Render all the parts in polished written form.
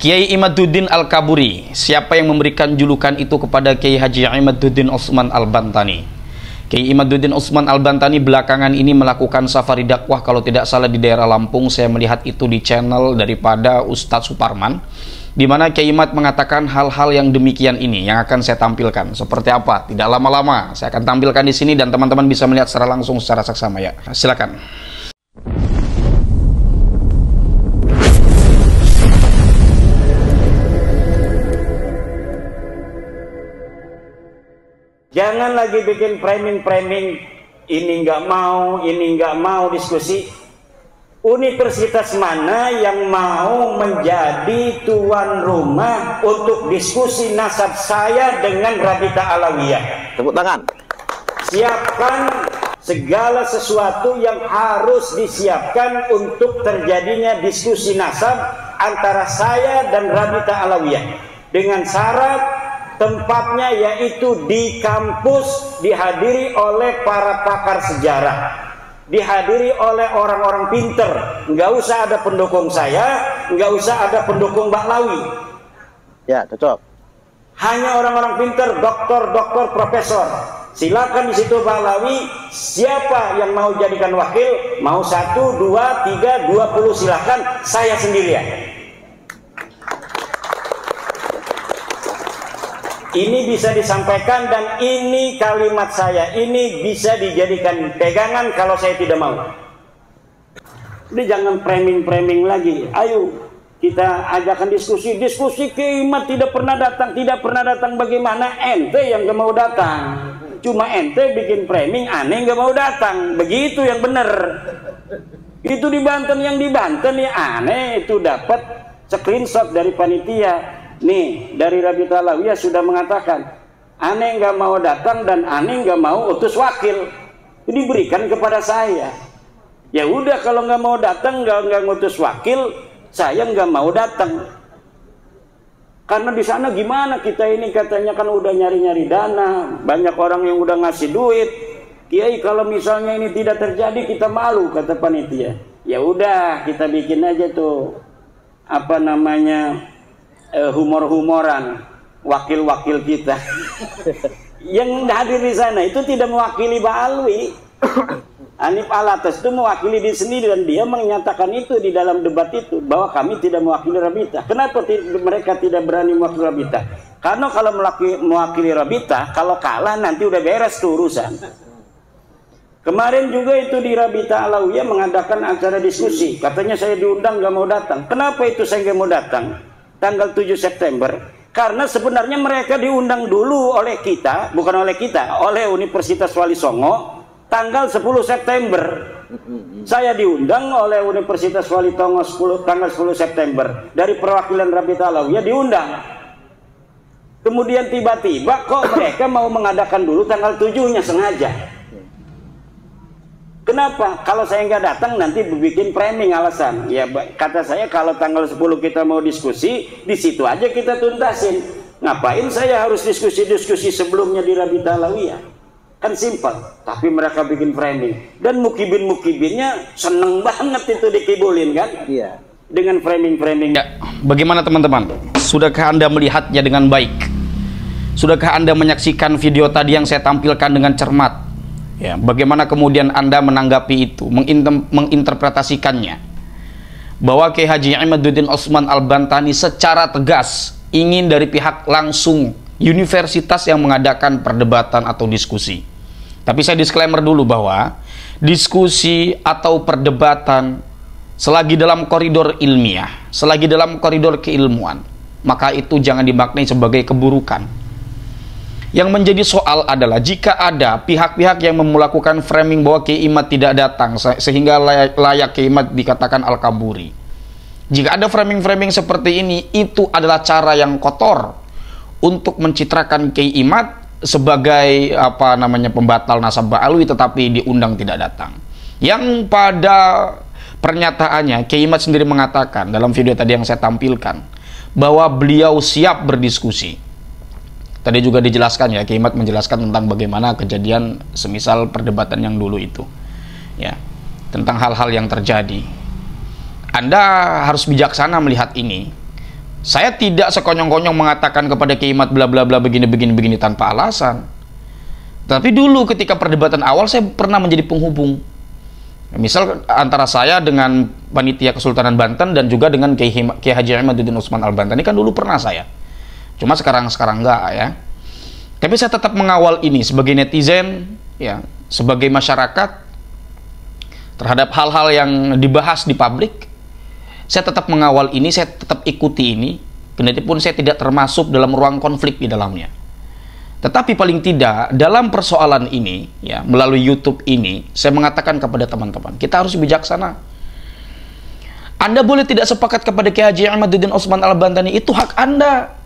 Kiai Imaduddin Al-Kaburi, siapa yang memberikan julukan itu kepada Kiai Haji Imaduddin Utsman Al-Bantani? Kiai Imaduddin Utsman Al-Bantani belakangan ini melakukan safari dakwah, kalau tidak salah di daerah Lampung. Saya melihat itu di channel daripada Ustadz Suparman, di mana Kiai Imad mengatakan hal-hal yang demikian ini yang akan saya tampilkan. Seperti apa? Tidak lama-lama saya akan tampilkan di sini dan teman-teman bisa melihat secara langsung, secara saksama ya. Silakan. Jangan lagi bikin framing-framing, ini nggak mau diskusi. Universitas mana yang mau menjadi tuan rumah untuk diskusi nasab saya dengan Rabita Alawiyah? Tepuk tangan. Siapkan segala sesuatu yang harus disiapkan untuk terjadinya diskusi nasab antara saya dan Rabita Alawiyah, dengan syarat tempatnya yaitu di kampus, dihadiri oleh para pakar sejarah, dihadiri oleh orang-orang pinter. Nggak usah ada pendukung saya, nggak usah ada pendukung Mbak Lawi. Ya, cocok. Hanya orang-orang pinter, doktor, profesor. Silakan di situ Mbak Lawi, siapa yang mau jadikan wakil, mau 1, 2, 3, 20 silakan, saya sendirian. Ini bisa disampaikan dan ini kalimat saya, ini bisa dijadikan pegangan kalau saya tidak mau. Jadi jangan framing-framing lagi. Ayo kita ajakkan diskusi. Kiai Imad tidak pernah datang bagaimana? Ente yang gak mau datang. Cuma ente bikin framing, aneh gak mau datang. Begitu yang benar. Itu di Banten, yang di Banten ya aneh itu dapat screenshot dari panitia. Nih, dari Rabita Alawiyah sudah mengatakan, aneh nggak mau datang dan aneh nggak mau utus wakil. Ini berikan kepada saya. Ya udah, kalau nggak mau datang, nggak ngutus wakil, saya nggak mau datang. Karena di sana gimana kita ini katanya kan udah nyari-nyari dana, banyak orang yang udah ngasih duit. Kiai, kalau misalnya ini tidak terjadi kita malu, kata panitia. Ya udah, kita bikin aja tuh apa namanya, humor-humoran wakil-wakil kita yang hadir di sana itu tidak mewakili Mbak Alwi. Hanif Alatas itu mewakili diri sendiri dan dia menyatakan itu di dalam debat itu bahwa kami tidak mewakili Rabita. Kenapa mereka tidak berani mewakili Rabita? Karena kalau mewakili Rabita, kalau kalah nanti udah beres tuh urusan. Kemarin juga itu di Rabita Alawiyah mengadakan acara diskusi, katanya saya diundang nggak mau datang. Kenapa itu saya nggak mau datang? Tanggal 7 September, karena sebenarnya mereka diundang dulu oleh kita, bukan oleh kita, oleh Universitas Wali Songo tanggal 10 September. Saya diundang oleh Universitas Wali Songo tanggal 10 September dari perwakilan Rabita Alawiyah diundang. Kemudian tiba-tiba kok mereka mau mengadakan dulu tanggal 7-nya sengaja. Kenapa? Kalau saya nggak datang nanti bikin framing alasan. Ya kata saya kalau tanggal 10 kita mau diskusi, di situ aja kita tuntasin. Ngapain saya harus diskusi sebelumnya di Rabita Alawiyah? Kan simpel. Tapi mereka bikin framing. Dan mukibin-mukibinnya seneng banget itu dikibulin kan? Iya. Dengan framing-framing. Ya, bagaimana teman-teman? Sudahkah Anda melihatnya dengan baik? Sudahkah Anda menyaksikan video tadi yang saya tampilkan dengan cermat? Ya, bagaimana kemudian Anda menanggapi itu, menginterpretasikannya? Bahwa Kiai Haji Imaduddin Utsman Al-Bantani secara tegas ingin dari pihak langsung universitas yang mengadakan perdebatan atau diskusi. Tapi saya disclaimer dulu bahwa diskusi atau perdebatan selagi dalam koridor ilmiah, selagi dalam koridor keilmuan, maka itu jangan dimaknai sebagai keburukan. Yang menjadi soal adalah jika ada pihak-pihak yang melakukan framing bahwa Kiai Imad tidak datang sehingga layak Kiai Imad dikatakan Al-Kaburi. Jika ada framing-framing seperti ini, itu adalah cara yang kotor untuk mencitrakan Kiai Imad sebagai apa namanya pembatal nasab Ba'alwi tetapi diundang tidak datang. Yang pada pernyataannya Kiai Imad sendiri mengatakan dalam video tadi yang saya tampilkan bahwa beliau siap berdiskusi. Tadi juga dijelaskan ya, Kiai Imad menjelaskan tentang bagaimana kejadian semisal perdebatan yang dulu itu, ya, tentang hal-hal yang terjadi. Anda harus bijaksana melihat ini. Saya tidak sekonyong-konyong mengatakan kepada Kiai Imad bla bla bla begini tanpa alasan. Tapi dulu ketika perdebatan awal saya pernah menjadi penghubung. Misal antara saya dengan panitia Kesultanan Banten dan juga dengan Kiai Haji Imaduddin Utsman Al-Bantani kan dulu pernah saya. Cuma sekarang enggak ya. Tapi saya tetap mengawal ini sebagai netizen ya, sebagai masyarakat terhadap hal-hal yang dibahas di publik. Saya tetap mengawal ini, saya tetap ikuti ini, kendatipun saya tidak termasuk dalam ruang konflik di dalamnya. Tetapi paling tidak dalam persoalan ini, ya, melalui YouTube ini, saya mengatakan kepada teman-teman, kita harus bijaksana. Anda boleh tidak sepakat kepada Kiai Haji Imaduddin Utsman Al-Bantani, itu hak Anda.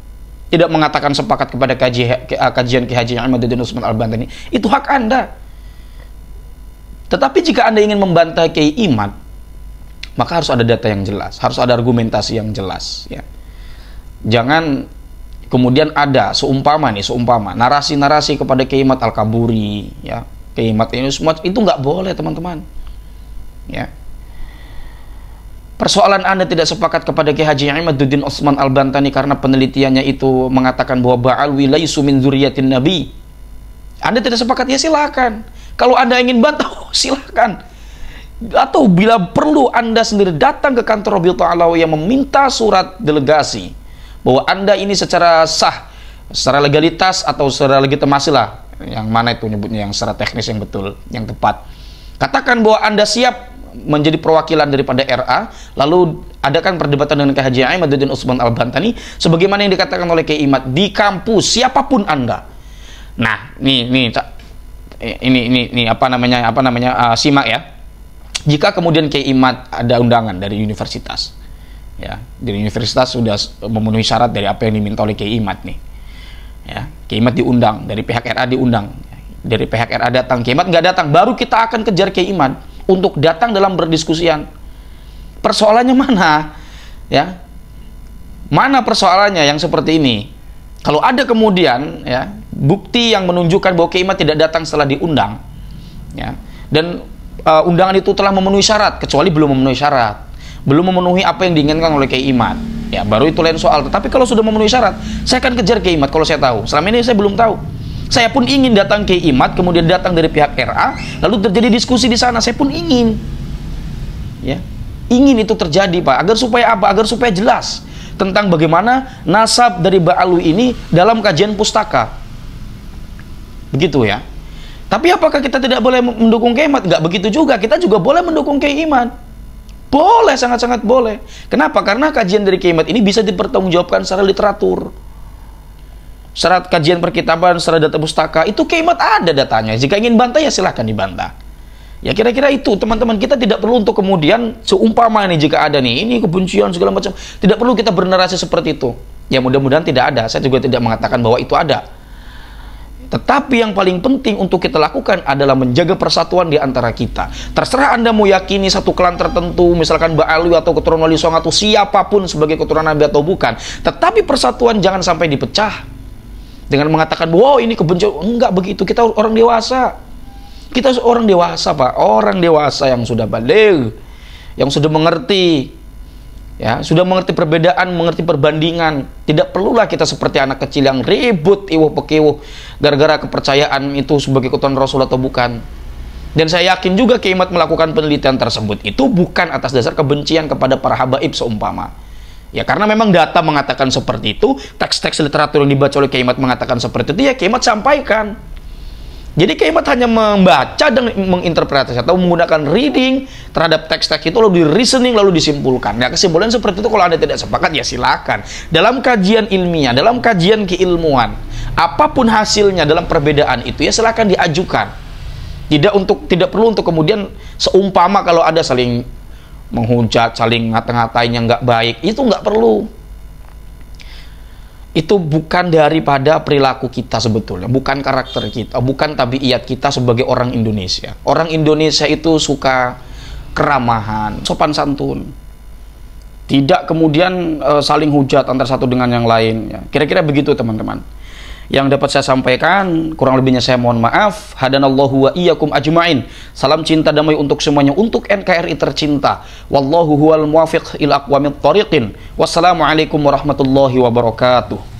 Tidak mengatakan sepakat kepada kajian Kiai Haji Imaduddin Utsman Al-Bantani, itu hak Anda. Tetapi jika Anda ingin membantah Kiai Imad, maka harus ada data yang jelas, harus ada argumentasi yang jelas, ya. Jangan kemudian ada seumpama narasi-narasi kepada Kiai Imad Al-Kaburi, ya, Kiai Imad ini semua itu nggak boleh, teman-teman. Ya. Persoalan Anda tidak sepakat kepada Kiai Haji Imaduddin Utsman Al-Bantani karena penelitiannya itu mengatakan bahwa Ba'alwi laisu min dzurriyyatin Nabi. Anda tidak sepakat, ya silakan. Kalau Anda ingin bantah, silakan. Atau bila perlu Anda sendiri datang ke kantor Rabi'atul Alawiyah meminta surat delegasi bahwa Anda ini secara sah, secara legalitas atau secara legitimasi lah, yang mana itu nyebutnya, yang secara teknis yang betul, yang tepat. Katakan bahwa Anda siap menjadi perwakilan daripada RA, lalu adakan perdebatan dengan Kiai Haji Imaduddin Utsman Al-Bantani sebagaimana yang dikatakan oleh Kiai Imad di kampus siapapun Anda. Nah, ini simak ya. Jika kemudian Kiai Imad ada undangan dari universitas, ya, dari universitas sudah memenuhi syarat dari apa yang diminta oleh Kiai Imad nih, ya, Kiai Imad diundang, dari pihak RA diundang, dari pihak RA datang, Kiai Imad nggak datang, baru kita akan kejar Kiai Imad untuk datang dalam berdiskusian. Persoalannya mana, ya, mana persoalannya yang seperti ini? Kalau ada kemudian, ya, bukti yang menunjukkan bahwa Kiai Imad tidak datang setelah diundang, ya, dan undangan itu telah memenuhi syarat, kecuali belum memenuhi syarat, belum memenuhi apa yang diinginkan oleh Kiai Imad, ya, baru itu lain soal. Tetapi kalau sudah memenuhi syarat, saya akan kejar Kiai Imad kalau saya tahu. Selama ini saya belum tahu. Saya pun ingin datang Kiai Imad, kemudian datang dari pihak RA, lalu terjadi diskusi di sana. Saya pun ingin, ya, ingin itu terjadi, Pak, agar supaya apa? Agar supaya jelas tentang bagaimana nasab dari Ba'alwi ini dalam kajian pustaka. Begitu ya. Tapi apakah kita tidak boleh mendukung Kiai Imad? Enggak begitu juga. Kita juga boleh mendukung Kiai Imad. Boleh, sangat-sangat boleh. Kenapa? Karena kajian dari Kiai Imad ini bisa dipertanggungjawabkan secara literatur, secara kajian perkitaban, secara data pustaka. Itu Kiai Imad ada datanya. Jika ingin bantah, ya silahkan dibantah. Ya kira-kira itu, teman-teman. Kita tidak perlu untuk kemudian seumpama nih, jika ada nih, ini kebencian segala macam. Tidak perlu kita bernarasi seperti itu. Ya mudah-mudahan tidak ada. Saya juga tidak mengatakan bahwa itu ada. Tetapi yang paling penting untuk kita lakukan adalah menjaga persatuan di antara kita. Terserah Anda mau yakini satu klan tertentu, misalkan Ba'alwi atau keturunan Wali Songo atau siapapun sebagai keturunan Nabi atau bukan. Tetapi persatuan jangan sampai dipecah dengan mengatakan, wow ini kebencian. Enggak begitu, kita orang dewasa. Kita orang dewasa, Pak. Orang dewasa yang sudah baligh, yang sudah mengerti, ya, sudah mengerti perbedaan, mengerti perbandingan. Tidak perlulah kita seperti anak kecil yang ribut iwuh pekiwuh gara-gara kepercayaan itu sebagai keturunan Rasul atau bukan. Dan saya yakin juga Kiai Imad melakukan penelitian tersebut itu bukan atas dasar kebencian kepada para habaib seumpama. Ya, karena memang data mengatakan seperti itu, teks-teks literatur yang dibaca oleh Kiai Imad mengatakan seperti itu, ya Kiai Imad sampaikan. Jadi Kiai Imad hanya membaca dan menginterpretasi atau menggunakan reading terhadap teks-teks itu, lalu di reasoning, lalu disimpulkan. Nah, kesimpulan seperti itu kalau Anda tidak sepakat, ya silakan. Dalam kajian ilmiah, dalam kajian keilmuan, apapun hasilnya dalam perbedaan itu, ya silakan diajukan. Tidak perlu untuk kemudian seumpama kalau ada saling menghujat, saling ngata-ngatain yang nggak baik, itu nggak perlu. Itu bukan daripada perilaku kita sebetulnya, bukan karakter kita, bukan tabiat kita sebagai orang Indonesia. Orang Indonesia itu suka keramahan, sopan santun, tidak kemudian saling hujat antara satu dengan yang lain. Ya. Kira-kira begitu, teman-teman. Yang dapat saya sampaikan, kurang lebihnya saya mohon maaf. Hadanallahu wa iyyakum ajmain. Salam cinta damai untuk semuanya, untuk NKRI tercinta. Wallahu huwal muwafiq ila aqwamit thoriqin. Wassalamualaikum warahmatullahi wabarakatuh.